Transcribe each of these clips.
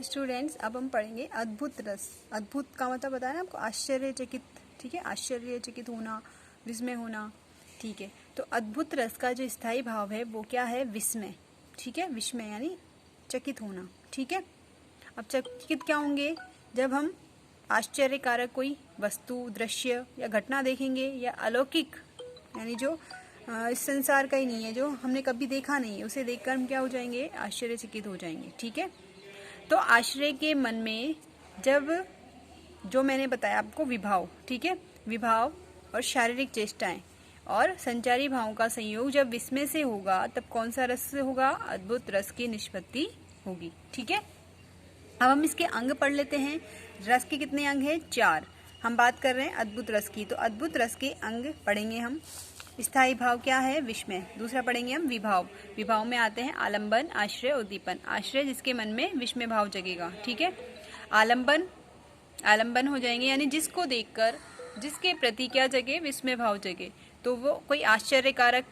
Students, अब हम पढ़ेंगे अद्भुत रस। अद्भुत का मतलब बताया ना आपको, आश्चर्यचकित। ठीक है, आश्चर्यचकित होना, विस्मय होना। ठीक है, तो अद्भुत रस का जो स्थायी भाव है वो क्या है? विस्मय। ठीक है, विस्मय यानी चकित होना। ठीक है, अब चकित क्या होंगे? जब हम आश्चर्यकारक कोई वस्तु, दृश्य या घटना देखेंगे, या अलौकिक यानी जो इस संसार का ही नहीं है, जो हमने कभी देखा नहीं है, उसे देखकर हम क्या हो जाएंगे? आश्चर्यचकित हो जाएंगे। ठीक है, तो आश्रय के मन में जब जो मैंने बताया आपको विभाव, ठीक है, विभाव और शारीरिक चेष्टाएं और संचारी भावों का संयोग जब विस्मय से होगा, तब कौन सा रस होगा? अद्भुत रस की निष्पत्ति होगी। ठीक है, अब हम इसके अंग पढ़ लेते हैं। रस के कितने अंग हैं? 4। हम बात कर रहे हैं अद्भुत रस की, तो अद्भुत रस के अंग पढ़ेंगे हम। स्थायी भाव क्या है? विस्मय। दूसरा पढ़ेंगे हम विभाव। विभाव में आते हैं आलंबन, आश्रय, उद्दीपन। आश्रय जिसके मन में विस्मय भाव जगेगा। ठीक है, आलंबन, आलंबन हो जाएंगे यानी जिसको देखकर, जिसके प्रति क्या जगे? विस्मय भाव जगे। तो वो कोई आश्चर्यकारक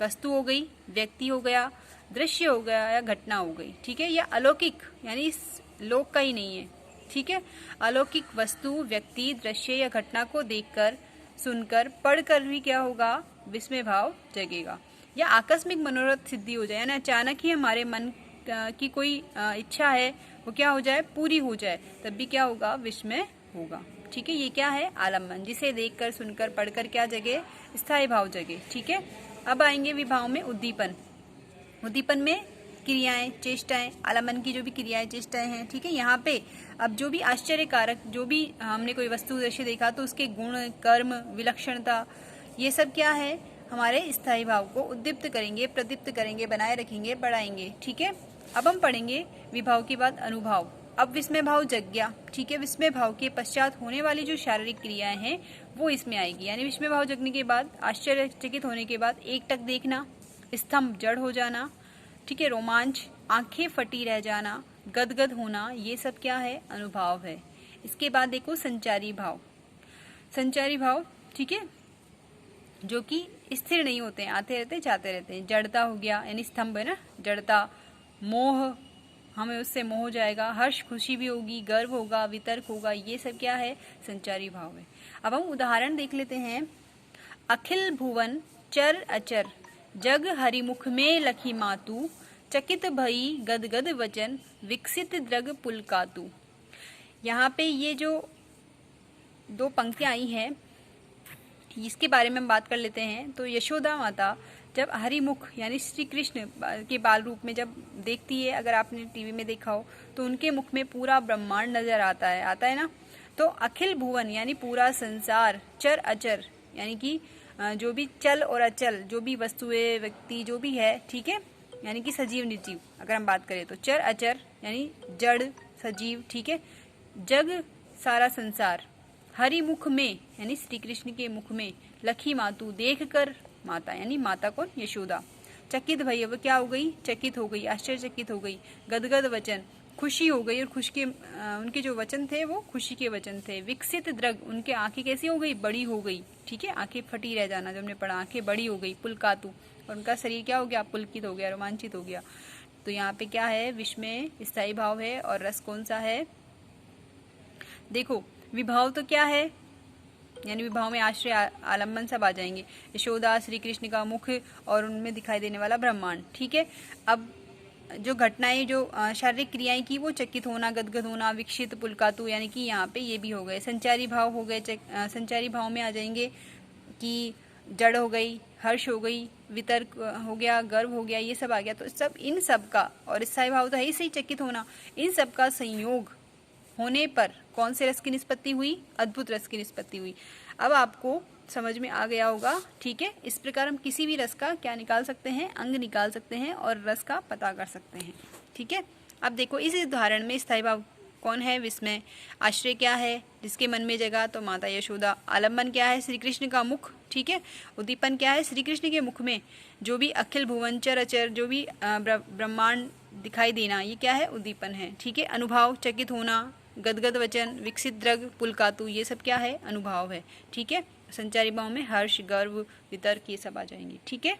वस्तु हो गई, व्यक्ति हो गया, दृश्य हो गया, या घटना हो गई। ठीक है, या अलौकिक यानी इस लोक का ही नहीं है। ठीक है, अलौकिक वस्तु, व्यक्ति, दृश्य या घटना को देखकर, सुनकर, पढ़कर भी क्या होगा? विस्मय भाव जगेगा। या आकस्मिक मनोरथ सिद्धि हो जाए, यानी अचानक ही हमारे मन की कोई इच्छा है वो क्या हो जाए? पूरी हो जाए, तब भी क्या होगा? विस्मय होगा। ठीक है, ये क्या है? आलम्बन, जिसे देखकर, सुनकर, पढ़कर क्या जगे? स्थायी भाव जगे। ठीक है, अब आएंगे विभाव में उद्दीपन। उद्दीपन में क्रियाएं, चेष्टाएं, आलम्बन की जो भी क्रियाएं, चेष्टाएं हैं। ठीक है, यहाँ पे अब जो भी आश्चर्यकारक, जो भी हमने कोई वस्तु, दृश्य देखा, तो उसके गुण, कर्म, विलक्षणता, ये सब क्या है? हमारे स्थायी भाव को उद्दीप्त करेंगे, प्रदीप्त करेंगे, बनाए रखेंगे, बढ़ाएंगे। ठीक है, अब हम पढ़ेंगे विभाव के बाद अनुभाव। अब विस्मय भाव जग गया। ठीक है, विस्मय भाव के पश्चात होने वाली जो शारीरिक क्रियाएं हैं वो इसमें आएगी। यानी विस्मय भाव जगने के बाद, आश्चर्यचकित होने के बाद एकटक देखना, स्तंभ, जड़ हो जाना, ठीक है, रोमांच, आंखें फटी रह जाना, गदगद होना, ये सब क्या है? अनुभव है। इसके बाद देखो संचारी भाव। संचारी भाव, ठीक है, जो कि स्थिर नहीं होते हैं, आते रहते हैं, जाते रहते हैं। जड़ता हो गया, यानी स्तंभ है ना, जड़ता। मोह, हमें उससे मोह हो जाएगा। हर्ष, खुशी भी होगी, गर्व होगा, वितर्क होगा, ये सब क्या है? संचारी भाव है। अब हम उदाहरण देख लेते हैं। अखिल भुवन चर अचर, जग हरिमुख में लखी मातु, चकित भई गदगद वचन, विकसित द्रग पुलकातु। यहाँ पे ये जो 2 पंक्तियां आई हैं, इसके बारे में हम बात कर लेते हैं। तो यशोदा माता जब हरिमुख यानी श्री कृष्ण के बाल रूप में जब देखती है, अगर आपने टीवी में देखा हो, तो उनके मुख में पूरा ब्रह्मांड नजर आता है ना। तो अखिल भुवन यानी पूरा संसार, चर अचर यानी कि जो भी चल और अचल, जो भी वस्तुएं, व्यक्ति, जो भी है, ठीक है, यानी कि सजीव, निर्जीव अगर हम बात करें तो। चर अचर यानी जड़, सजीव, ठीक है, जग सारा संसार, हरि मुख में यानी श्री कृष्ण के मुख में, लखी मातु देख कर, माता यानी माता कौन? यशोदा। चकित भई, वो क्या हो गई? चकित हो गई, आश्चर्यचकित हो गई। गदगद वचन, खुशी हो गई, और खुश के उनके जो वचन थे वो खुशी के वचन थे। विकसित द्रग, उनके आंखें कैसी हो गई? बड़ी हो गई। ठीक है, आंखें फटी रह जाना, जो हमने पढ़ा, आंखें बड़ी हो गई। पुलकातु, और उनका शरीर क्या हो गया? पुलकित हो गया, रोमांचित हो गया। तो यहाँ पे क्या है? विस्मय स्थायी भाव है, और रस कौन सा है? देखो, विभाव तो क्या है? यानी विभाव में आश्रय, आलम्बन सब आ जाएंगे। यशोदा, श्री कृष्ण का मुख और उनमें दिखाई देने वाला ब्रह्मांड। ठीक है, अब जो घटनाएं, जो शारीरिक क्रियाएं की, वो चकित होना, गदगद होना, विकसित, पुलकातु, यानी कि यहाँ पे ये भी हो गए। संचारी भाव हो गए, संचारी भाव में आ जाएंगे कि जड़ हो गई, हर्ष हो गई, वितर्क हो गया, गर्व हो गया, ये सब आ गया। तो सब, इन सब का, और स्थायी भाव तो है ही सही, चकित होना, इन सब का संयोग होने पर कौन से रस की निष्पत्ति हुई? अद्भुत रस की निष्पत्ति हुई। अब आपको समझ में आ गया होगा। ठीक है, इस प्रकार हम किसी भी रस का क्या निकाल सकते हैं? अंग निकाल सकते हैं, और रस का पता कर सकते हैं। ठीक है, अब देखो इस उदाहरण में स्थायी भाव कौन है? विस्मय। आश्रय क्या है? जिसके मन में जगह, तो माता यशोदा। आलम्बन क्या है? श्री कृष्ण का मुख। ठीक है, उद्दीपन क्या है? श्री कृष्ण के मुख में जो भी अखिल भुवन चर अचर, जो भी ब्रह्मांड दिखाई देना, ये क्या है? उद्दीपन है। ठीक है, अनुभाव, चकित होना, गदगद वचन, विकसित द्रग, पुलकातु, ये सब क्या है? अनुभाव है। ठीक है, संचारी भाव में हर्ष, गर्व, वितर्क, ये सब आ जाएंगे। ठीक है।